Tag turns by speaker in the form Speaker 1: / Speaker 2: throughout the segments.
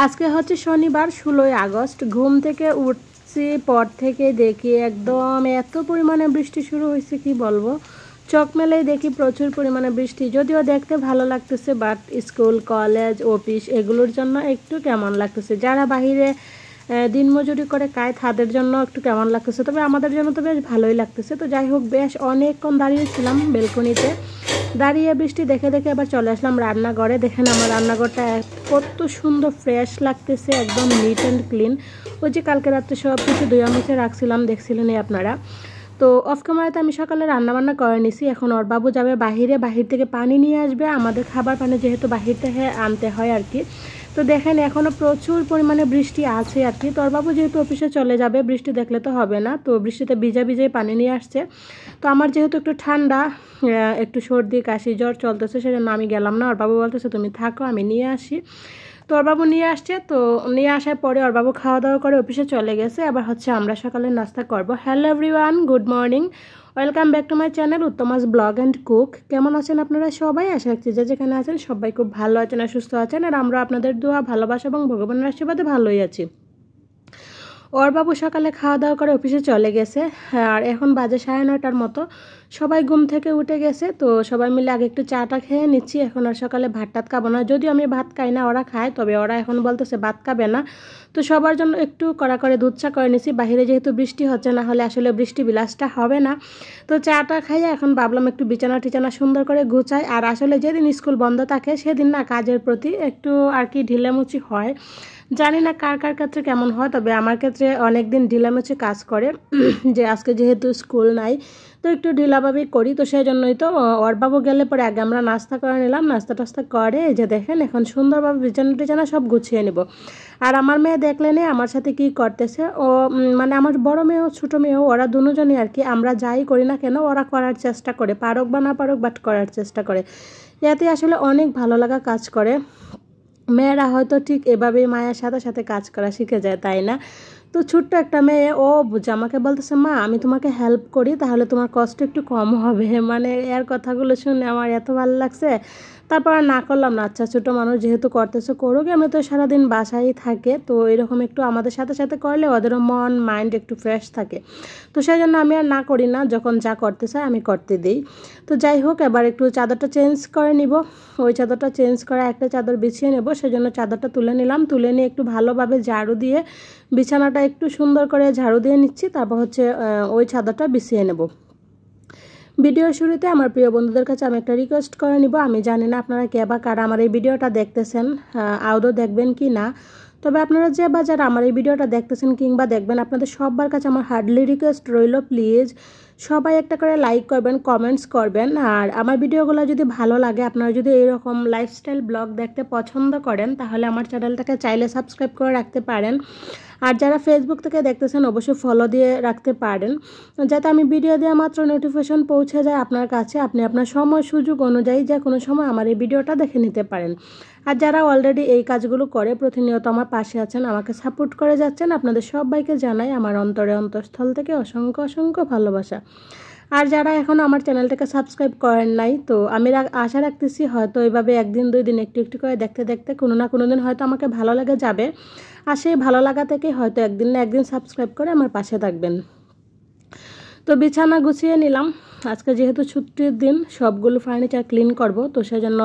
Speaker 1: আজকে হচ্ছে শনিবার 16 আগস্ট। ঘুম থেকে উঠছি পর থেকে দেখি একদম এত পরিমাণে বৃষ্টি শুরু হয়েছে কি বলবো। চোখ মেলেই দেখি প্রচুর পরিমাণে বৃষ্টি, যদিও দেখতে ভালো লাগতেছে, বাট স্কুল কলেজ অফিস এগুলোর জন্য একটু কেমন লাগতেছে। যারা বাহিরে দিনমজুরি করে খায় তাদের জন্য একটু কেমন লাগতেছে, তবে আমাদের জন্য তো বেশ ভালোই লাগতেছে। তো যাই হোক, বেশ অনেকক্ষণ দাঁড়িয়েছিলাম বেলকনিতে, দাঁড়িয়ে বৃষ্টি দেখে দেখে আবার চলে আসলাম রান্নাঘরে। দেখেন আমার রান্নাঘরটা কত সুন্দর ফ্রেশ লাগতেছে, একদম নিট অ্যান্ড ক্লিন। ওই যে কালকে রাত্রে সব কিছু ধুয়ে মুছে রাখছিলাম, দেখছিলেনই আপনারা। তো অফ ক্যামেরাতে আমি সকালে রান্নাবান্না করে নিছি। এখন ওর বাবু যাবে বাহিরে, বাহির থেকে পানি নিয়ে আসবে, আমাদের খাবার পানি যেহেতু বাহির থেকে আনতে হয় আর কি। তো দেখেন এখনও প্রচুর পরিমাণে বৃষ্টি আছে আর কি। তোর বাবু যেহেতু অফিসে চলে যাবে, বৃষ্টি দেখলে তো হবে না, তো বৃষ্টিতে ভিজে ভিজেই পানি নিয়ে আসছে। তো আমার যেহেতু একটু ঠান্ডা, একটু সর্দি কাশি জ্বর চলতেছে, সেজন্য আমি গেলাম না। ওর বাবু বলতেছে তুমি থাকো, আমি নিয়ে আসি। তো ওর বাবু নিয়ে আসছে, তো নিয়ে আসার পরে ওর বাবু খাওয়া দাওয়া করে অফিসে চলে গেছে। আবার হচ্ছে আমরা সকালে নাস্তা করব। Hello everyone, good morning, welcome back to my channel Uttama's blog and cook. কেমন আছেন আপনারা সবাই? আশা রাখছি যে যেখানে আছেন সবাই খুব ভালো আছেন আর সুস্থ আছেন, আর আমরা আপনাদের দোয়া ভালোবাসা এবং ভগবানের আশীর্বাদে ভালোই আছি। ওর বাবু সকালে খাওয়া দাওয়া করে অফিসে চলে গেছে, আর এখন বাজে 9:30টার মতো। সবাই ঘুম থেকে উঠে গেছে, তো সবাই মিলে আগে একটু চাটা খেয়ে নিচ্ছি। এখন আর সকালে ভাত টাত খাবো না, যদিও আমি ভাত খাই না, ওরা খায়, তবে ওরা এখন বলতেছে ভাত খাবে না। তো সবার জন্য একটু কড়া করে দুধ চা করে নিচ্ছি, বাইরে যেহেতু বৃষ্টি হচ্ছে, না হলে আসলে বৃষ্টি বিলাসটা হবে না। তো চাটা খাইয়ে এখন ভাবলাম একটু বিছানা টিছানা সুন্দর করে গুছাই। আর আসলে যেদিন স্কুল বন্ধ থাকে সেদিন না কাজের প্রতি একটু আর কি ঢিলেমুচি হয়। জানি না কার কার ক্ষেত্রে কেমন হয়, তবে আমার ক্ষেত্রে অনেক দিন ঢিলামেচে কাজ করে যে আজকে যেহেতু স্কুল নাই তো একটু ঢিলাভাবেই করি। তো সেই জন্যই তো ওর বাবু গেলে পরে আগে আমরা নাস্তা করে নিলাম, নাস্তা টাস্তা করে এই যে দেখেন এখন সুন্দরভাবে বিছানা টিছানা সব গুছিয়ে নেব। আর আমার মেয়ে দেখলেনে আমার সাথে কি করতেছে, ও মানে আমার বড় মেয়েও ছোটো মেয়েও, ওরা দুজনই আর কি, আমরা যাই করি না কেন ওরা করার চেষ্টা করে, পারুক বা না পারুক বাট করার চেষ্টা করে। এতে আসলে অনেক ভালো লাগা কাজ করে। মেয়েরা হয়তো ঠিক এভাবেই মায়ের সাথে সাথে কাজ করা শিখে যায়, তাই না? তো ছোট্ট একটা মেয়ে ও বুঝে আমাকে বলতেছে মা আমি তোমাকে হেল্প করি, তাহলে তোমার কষ্ট একটু কম হবে। মানে এর কথাগুলো শুনে আমার এত ভালো লাগছে। তারপর আর না করলাম না, আচ্ছা ছোটো মানুষ যেহেতু করতেছে করুক, আমি তো সারাদিন বাসায় থাকে, তো এরকম একটু আমাদের সাথে সাথে করলে ওদেরও মন মাইন্ড একটু ফ্রেশ থাকে। তো সেই জন্য আমি আর না করি না, যখন যা করতে চাই আমি করতে দিই। তো যাই হোক, এবার একটু চাদরটা চেঞ্জ করে নিব। ওই চাদরটা চেঞ্জ করে একটা চাদর বিছিয়ে নেব, সেজন্য চাদরটা তুলে নিলাম। তুলে নিয়ে একটু ভালোভাবে ঝাড়ু দিয়ে বিছানাটা একটু সুন্দর করে ঝাড়ু দিয়ে নিচ্ছি, তারপর হচ্ছে ওই চাদরটা বিছিয়ে নেব। ভিডিওর শুরুতে আমার প্রিয় বন্ধুদের কাছে আমি একটা রিকোয়েস্ট করে নিব। আমি জানি না আপনারা কে বা কারা আমার এই ভিডিওটা দেখতেছেন, আদৌ দেখবেন কি না, তবে আপনারা যে বা যারা আমার এই ভিডিওটা দেখতেছেন কিংবা দেখবেন, আপনাদের সবার কাছে আমার হার্ডলি রিকোয়েস্ট রইল, প্লিজ সবাই একটা করে লাইক করবেন, কমেন্টস করবেন। আর আমার ভিডিওগুলো যদি ভালো লাগে, আপনারা যদি এরকম লাইফস্টাইল ব্লগ দেখতে পছন্দ করেন, তাহলে আমার চ্যানেলটাকে চাইলে সাবস্ক্রাইব করে রাখতে পারেন। আর যারা ফেসবুক থেকে দেখতেছেন অবশ্যই ফলো দিয়ে রাখতে পারেন, যাতে আমি ভিডিও দেওয়া মাত্র নোটিফিকেশন পৌঁছে যায় আপনার কাছে, আপনি আপনার সময় সুযোগ অনুযায়ী যে কোনো সময় আমার এই ভিডিওটা দেখে নিতে পারেন। আর যারা অলরেডি এই কাজগুলো করে প্রতিনিয়ত আমার পাশে আছেন, আমাকে সাপোর্ট করে যাচ্ছেন, আপনাদের সবাইকে জানাই আমার অন্তরস্থল থেকে অসংখ্য অসংখ্য ভালোবাসা। আর যারা এখনও আমার চ্যানেলটাকে সাবস্ক্রাইব করেন নাই, তো আমি আশা রাখতেছি হয়তো এইভাবে একদিন দুই দিন একটু একটু করে দেখতে দেখতে কোনো না কোনো দিন হয়তো আমাকে ভালো লাগে যাবে, আর সেই ভালো লাগা থেকে হয়তো একদিন না একদিন সাবস্ক্রাইব করে আমার পাশে থাকবেন। তো বিছানা গুছিয়ে নিলাম। আজকে যেহেতু ছুটির দিন, সবগুলো ফার্নিচার ক্লিন করব, তো সেজন্য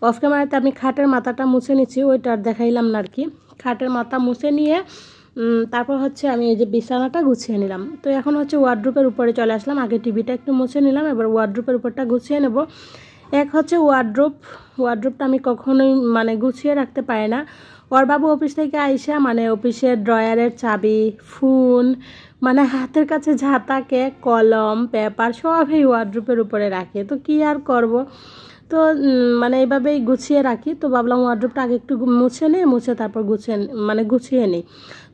Speaker 1: অফ ক্যামেরাতে আমি খাটের মাথাটা মুছে নিচ্ছি, ওইটা আর দেখাইলাম না আর কি। খাটের মাথা মুছে নিয়ে তারপর হচ্ছে আমি এই যে বিছানাটা গুছিয়ে নিলাম। তো এখন হচ্ছে ওয়ার্ড্রোপের উপরে চলে আসলাম, আগে টিভিটা একটু মুছে নিলাম, এবার ওয়ার্ড্রোপের উপরটা গুছিয়ে নেব। এক হচ্ছে ওয়ার্ড্রোপটা আমি কখনোই মানে গুছিয়ে রাখতে পারি না। ওর বাবু অফিস থেকে আইসা মানে অফিসের ড্রয়ারের চাবি, ফোন, মানে হাতের কাছে যা থাকে কলম পেপার সব এই ওয়ার্ড্রোপের উপরে রাখে, তো কি আর করব। তো মানে এইভাবেই গুছিয়ে রাখি। তো ভাবলাম ওয়ার্ড্রোপটা আগে একটু মুছে তারপর গুছিয়ে নিই।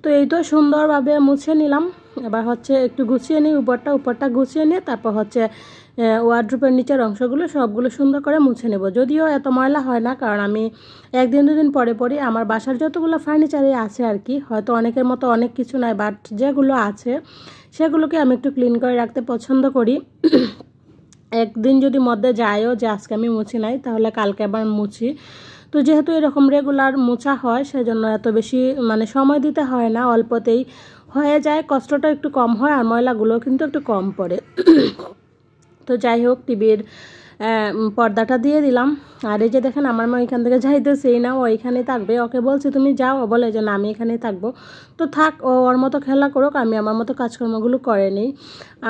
Speaker 1: তো এই তো সুন্দরভাবে মুছে নিলাম। এবার হচ্ছে একটু গুছিয়ে নিই উপরটা গুছিয়ে নিয়ে তারপর হচ্ছে ওয়ার্ড্রোপের নিচের অংশগুলো সবগুলো সুন্দর করে মুছে নেব। যদিও এত ময়লা হয় না, কারণ আমি একদিন দুদিন পরে পরে আমার বাসার যতগুলো ফার্নিচারই আছে আর কি, হয়তো অনেকের মতো অনেক কিছু নাই, বাট যেগুলো আছে সেগুলোকে আমি একটু ক্লিন করে রাখতে পছন্দ করি। একদিন যদি মধ্যে যায়ও যে আজকে আমি মুছি নাই, তাহলে কালকে আবার মুছি। তো যেহেতু এরকম রেগুলার মোছা হয় সেজন্য এত বেশি মানে সময় দিতে হয় না, অল্পতেই হয়ে যায়, কষ্টটা একটু কম হয় আর ময়লাগুলো কিন্তু একটু কম পড়ে। তো যাই হোক, টিভির পর্দাটা দিয়ে দিলাম। আর এই যে দেখেন আমার মা এখান থেকে যাইতেছেই না, ও এখানেই থাকবে। ওকে বলছি তুমি যাও, ও বলে যে না আমি এখানেই থাকবো। তো থাক, ও ওর মতো খেলা করুক, আমি আমার মতো কাজকর্মগুলো করে নিই।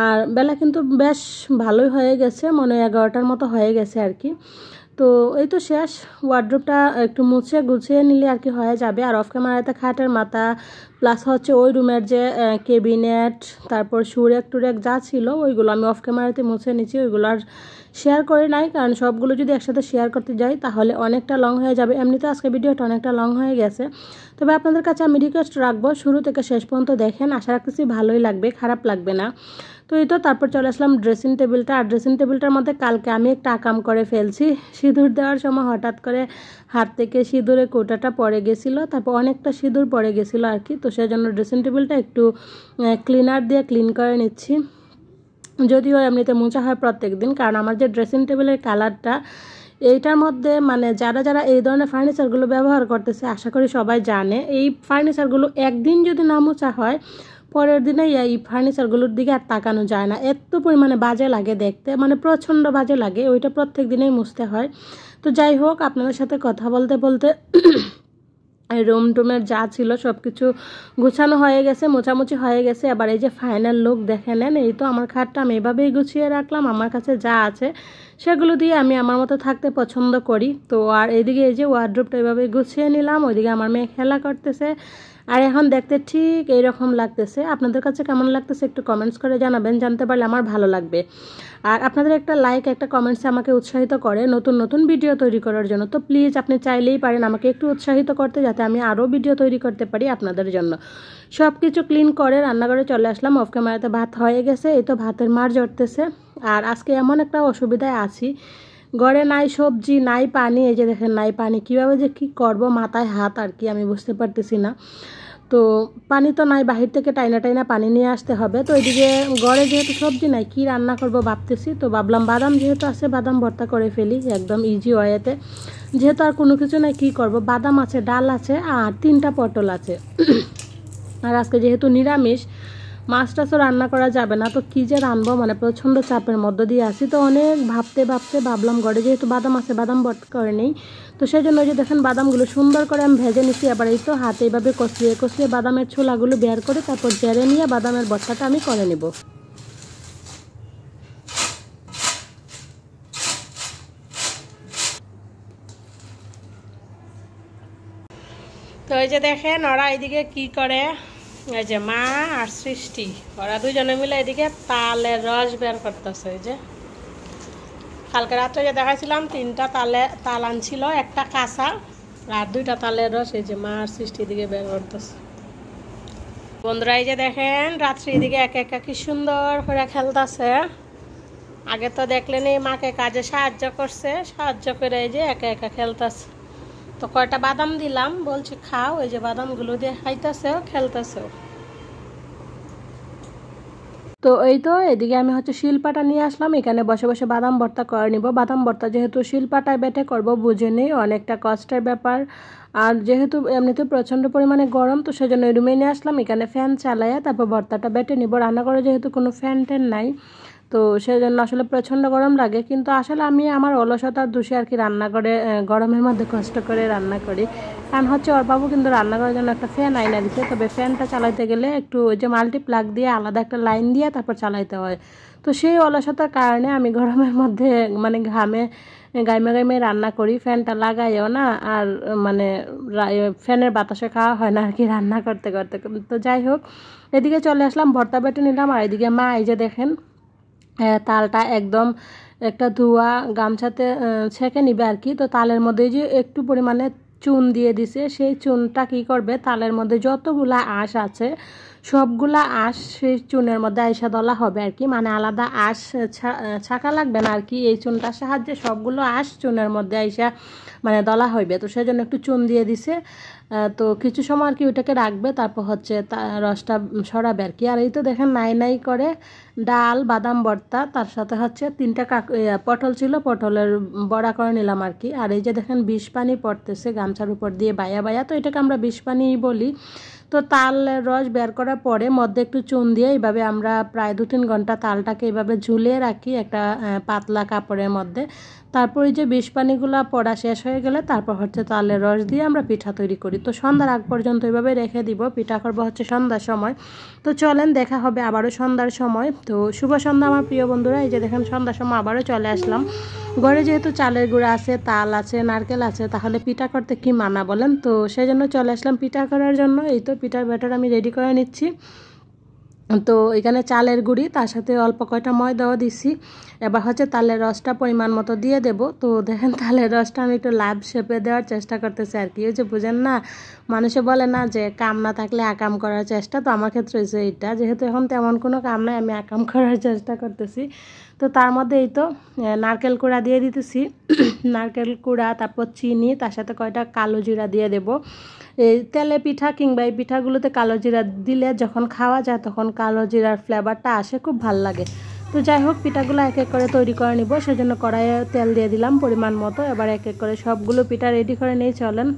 Speaker 1: আর বেলা কিন্তু বেশ ভালোই হয়ে গেছে, মনে হয় 11টার মতো হয়ে গেছে আর কি। তো এই তো শেষ, ওয়ার্ড্রোবটা একটু মুছে গুছিয়ে নিলে আর কি হয়ে যাবে। আর অফ ক্যামেরাতে খাটের মাথা প্লাস হচ্ছে ওই রুমের যে ক্যাবিনেট, তারপর সুরেক টুরেক যা ছিল ওইগুলো আমি অফ ক্যামেরাতে মুছে নিচ্ছি, ওইগুলো আর শেয়ার করে নাই, কারণ সবগুলো যদি একসাথে শেয়ার করতে যাই তাহলে অনেকটা লং হয়ে যাবে। এমনিতে আজকে ভিডিওটা অনেকটা লং হয়ে গেছে, তবে আপনাদের কাছে আমি রিকোয়েস্ট রাখবো শুরু থেকে শেষ পর্যন্ত দেখেন, আশা রাখতেছি ভালোই লাগবে, খারাপ লাগবে না। তো এই তো তারপর চলে আসলাম ড্রেসিং টেবিলটা। আর ড্রেসিং টেবিলটার মধ্যে কালকে আমি একটা আকাম করে ফেলছি, সিঁদুর দেওয়ার সময় হঠাৎ করে হাত থেকে সিঁদুরের কৌটাটা পড়ে গেছিলো, তারপর অনেকটা সিঁদুর পড়ে গেছিলো আর কি। তো সেজন্য ড্রেসিং টেবিলটা একটু ক্লিনার দিয়ে ক্লিন করে নিচ্ছি, যদিও এমনিতে মোছা হয় প্রত্যেক দিন, কারণ আমার যে ড্রেসিং টেবিলের কালারটা এইটার মধ্যে মানে যারা যারা এই ধরনের ফার্নিচারগুলো ব্যবহার করতেছে আশা করি সবাই জানে, এই ফার্নিচারগুলো একদিন যদি না মোছা হয় পরের দিনে এই ফার্নিচারগুলোর দিকে আর তাকানো যায় না, এত পরিমাণে বাজে লাগে দেখতে, মানে প্রচণ্ড বাজে লাগে, ওইটা প্রত্যেক দিনেই মুছতে হয়। তো যাই হোক, আপনাদের সাথে কথা বলতে বলতে রুম টুমের যা ছিল সব কিছু গুছানো হয়ে গেছে, মোছামুছি হয়ে গেছে। আবার এই যে ফাইনাল লুক দেখে নেন, এই তো আমার খাটটা আমি এভাবেই গুছিয়ে রাখলাম, আমার কাছে যা আছে সেগুলো দিয়ে আমি আমার মতো থাকতে পছন্দ করি। তো আর এইদিকে এই যে ওয়ার্ড্রোবটা এভাবেই গুছিয়ে নিলাম, ওইদিকে আমার মেয়ে খেলা করতেছে, আর এখন দেখতে ঠিক এইরকম লাগতেছে। আপনাদের কাছে কেমন লাগতেছে একটু কমেন্টস করে জানাবেন, জানতে পারলে আমার ভালো লাগবে। আর আপনাদের একটা লাইক একটা কমেন্টসে আমাকে উৎসাহিত করে নতুন নতুন ভিডিও তৈরি করার জন্য। তো প্লিজ আপনি চাইলেই পারেন আমাকে একটু উৎসাহিত করতে, যাতে আমি আরও ভিডিও তৈরি করতে পারি আপনাদের জন্য। সব কিছু ক্লিন করে রান্নাঘরে চলে আসলাম, অফ ক্যামেরাতে ভাত হয়ে গেছে, এই তো ভাতের মার জড়তেছে। আর আজকে এমন একটা অসুবিধায় আছি, ঘরে নাই সবজি নাই পানি, এই যে দেখেন নাই পানি, কীভাবে যে কী করবো মাথায় হাত আর কি, আমি বুঝতে পারতেছি না। তো পানি তো নাই, বাহির থেকে টাইনা টাইনা পানি নিয়ে আসতে হবে। তো এদিকে ঘরে যেহেতু সবজি নাই, কি রান্না করব ভাবতেছি, তো ভাবলাম বাদাম যেহেতু আছে বাদাম ভর্তা করে ফেলি একদম ইজি ওয়েতে, যেহেতু আর কোনো কিছু নাই কি করব, বাদাম আছে, ডাল আছে, আর 3টা পটল আছে। আর আজকে যেহেতু নিরামিষ, মাছ টাছও রান্না করা যাবে না, তো কী যে রানবো, মানে প্রচণ্ড চাপের মধ্য দিয়ে আসি। তো অনেক ভাবতে ভাবতে ভাবলাম ঘরে যেহেতু বাদাম আছে বাদাম ভর্তা করে নেই। তো সেই জন্য যে দেখেন বাদামগুলো সুন্দর করে আমি ভেজে নিচ্ছি, আবার এই তো হাতে এইভাবে কষলিয়ে কষলিয়ে বাদামের ছোলাগুলো বের করে তারপর জেরে নিয়ে বাদামের ভর্তাটা আমি করে নেব। তো এই যে দেখেন ওরা এইদিকে কি করে, এই যে মা আর সৃষ্টি, ওরা দুজনে মিলে এদিকে তালের রস বের করতেছে। এই যে কালকে রাত্রে যে দেখাইছিলাম 3টা তাল আনছিল, একটা কাঁচা আর 2টা তালের রস, এই যে মা আর সৃষ্টি দিকে বের করতেছে। বন্ধুরা এই যে দেখেন রাত্রি এদিকে একা একা কি সুন্দর করে খেলতেছে। আগে তো দেখলেন এই মাকে কাজে সাহায্য করছে, সাহায্য করে এই যে একা একা খেলতেছে। তো কয়টা বাদাম দিলাম, বলছি খাও, এই যে বাদামগুলো দিয়ে খাইতেছেও খেলতেছেও। তো এই তো এদিকে আমি হচ্ছে শিলপাটা নিয়ে আসলাম, এখানে বসে বসে বাদাম ভর্তা করে নিব। বাদাম ভর্তা যেহেতু শিলপাটায় বেটে করব, বুঝে নেই অনেকটা কষ্টের ব্যাপার, আর যেহেতু এমনিতে প্রচণ্ড পরিমাণে গরম, তো সেজন্য রুমে নিয়ে আসলাম, এখানে ফ্যান চালাইয়া তারপর ভর্তাটা বেটে নিব। রান্নাঘরে যেহেতু কোনো ফ্যান ট্যান নাই, তো সেজন্য আসলে প্রচণ্ড গরম লাগে, কিন্তু আসলে আমি আমার অলসতার দোষে আর কি রান্না করে গরমের মধ্যে কষ্ট করে রান্না করি। কারণ হচ্ছে ওর বাবু কিন্তু রান্না করার জন্য একটা ফ্যান আইনা দিচ্ছে, তবে ফ্যানটা চালাইতে গেলে একটু ওই যে মাল্টি প্লাগ দিয়ে আলাদা একটা লাইন দিয়ে তারপর চালাইতে হয়। তো সেই অলসতার কারণে আমি গরমের মধ্যে মানে গাইমে গাইমে রান্না করি, ফ্যানটা লাগাইও না, আর মানে ফ্যানের বাতাসে খাওয়া হয় না আর কি রান্না করতে করতে। তো যাই হোক, এদিকে চলে আসলাম, ভর্তা বেটে নিলাম। আর এদিকে মা এই যে দেখেন তালটা একদম একটা ধোয়া গামছাতে ছেঁকে নিবে আর কি। তো তালের মধ্যে যে একটু পরিমাণে চুন দিয়ে দিছে, সেই চুনটা কি করবে, তালের মধ্যে যতগুলা আঁশ আছে সবগুলা আঁশ সেই চুনের মধ্যে আইসা দলা হবে আর কি, মানে আলাদা আঁশ ছাকা লাগবে না আর কি, এই চুনটার সাহায্যে সবগুলো আঁশ চুনের মধ্যে আইসা মানে দলা হইবে। তো সেজন্য একটু চুন দিয়ে দিছে। তো কিছু সময় আর কি ওইটাকে রাখবে, তারপর হচ্ছে রসটা সরাবে আর কি। আর এই তো দেখেন নাই নাই করে ডাল, বাদাম ভর্তা, তার সাথে হচ্ছে 3টা পটল ছিল, পটলের বড়া করে নিলাম আর কি। আর এই যে দেখেন বিষ পানি পড়তেছে গামছার উপর দিয়ে বায়া বায়া, তো এটাকে আমরা বিষ পানি বলি। তো তালের রস বের করার পরে মধ্যে একটু চুন দিয়ে এইভাবে আমরা প্রায় 2-3 ঘন্টা তালটাকে এইভাবে ঝুলিয়ে রাখি একটা পাতলা কাপড়ের মধ্যে। তারপরে যে বিষ পানিগুলো পড়া শেষ হয়ে গেলে তারপর হচ্ছে তালের রস দিয়ে আমরা পিঠা তৈরি করি। তো সন্ধ্যার আগ পর্যন্ত এইভাবে রেখে দিব, পিঠা করবো হচ্ছে সন্ধ্যার সময়। তো চলেন দেখা হবে আবারও সন্ধ্যার সময়। তো শুভ সন্ধ্যা আমার প্রিয় বন্ধুরা। এই যে দেখেন সন্ধ্যার সময় আবারও চলে আসলাম ঘরে, যেহেতু চালের গুঁড়া আছে, তাল আছে, নারকেল আছে, তাহলে পিঠা করতে কি মানা বলেন। তো সেই জন্য চলে আসলাম পিঠা করার জন্য। এই তো পিঠার ব্যাটার আমি রেডি করে নিচ্ছি। তো এখানে চালের গুঁড়ি, তার সাথে অল্প কয়টা ময়দাও দিছি। এবার হচ্ছে তালের রসটা পরিমাণ মতো দিয়ে দেব। তো দেখেন তালের রসটা আমি একটু লাভ শেপে দেওয়ার চেষ্টা করতেছি আর কি। ওই যে বুঝেন না, মানুষে বলে না যে কাম না থাকলে আকাম করার চেষ্টা, তো আমার ক্ষেত্রে হয়েছে এইটা। যেহেতু এখন তেমন কোনো কাম নাই, আমি আকাম করার চেষ্টা করতেছি। তো তার মধ্যে এই তো নারকেল কুড়া দিয়ে দিতেছি, নারকেল কুড়া, তারপর চিনি, তার সাথে কয়টা কালো জিরা দিয়ে দেব। এই তেলে পিঠা কিংবা এই পিঠাগুলোতে কালো জিরা দিলে যখন খাওয়া যায় তখন কালো জিরার ফ্লেভারটা আসে, খুব ভাল লাগে। তো যাই হোক, পিঠাগুলো এক এক করে তৈরি করে নিব, সেজন্য কড়াইয়ে তেল দিয়ে দিলাম পরিমাণ মতো। এবার এক এক করে সবগুলো পিঠা রেডি করে নিয়ে চলেন।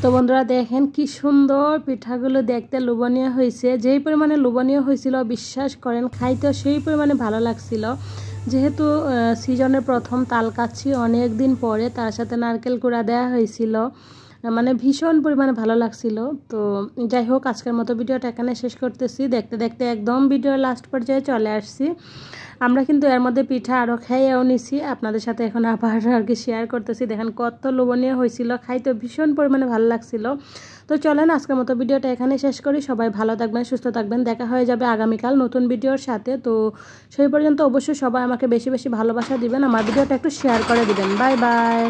Speaker 1: তো বন্ধুরা দেখেন কি সুন্দর পিঠাগুলো দেখতে লোভনীয় হয়েছে। যেই পরিমাণে লোভনীয় হয়েছিল বিশ্বাস করেন খাইতেও সেই পরিমাণে ভালো লাগছিল। যেহেতু সিজনের প্রথম তাল কাচ্ছি অনেক দিন পরে, তার সাথে নারকেল কুড়া দেওয়া হয়েছিল, মানে ভীষণ পরিমাণে ভালো লাগছিল। তো যাই হোক, আজকের মতো ভিডিওটা এখানে শেষ করতেছি। দেখতে দেখতে একদম ভিডিওর লাস্ট পর্যায়ে চলে আসছি। আমরা কিন্তু এর মধ্যে পিঠা আরও খেয়েও নিছি, আপনাদের সাথে এখন আবার আর কি শেয়ার করতেছি। দেখেন কত লোভনীয় হয়েছিল, খাইতে ভীষণ পরিমাণে ভালো লাগছিল। তো চলেন আজকের মতো ভিডিওটা এখানে শেষ করি। সবাই ভালো থাকবেন, সুস্থ থাকবেন, দেখা হয়ে যাবে আগামীকাল নতুন ভিডিওর সাথে। তো সেই পর্যন্ত অবশ্যই সবাই আমাকে বেশি বেশি ভালোবাসা দিবেন, আমার ভিডিওটা একটু শেয়ার করে দিবেন। Bye bye.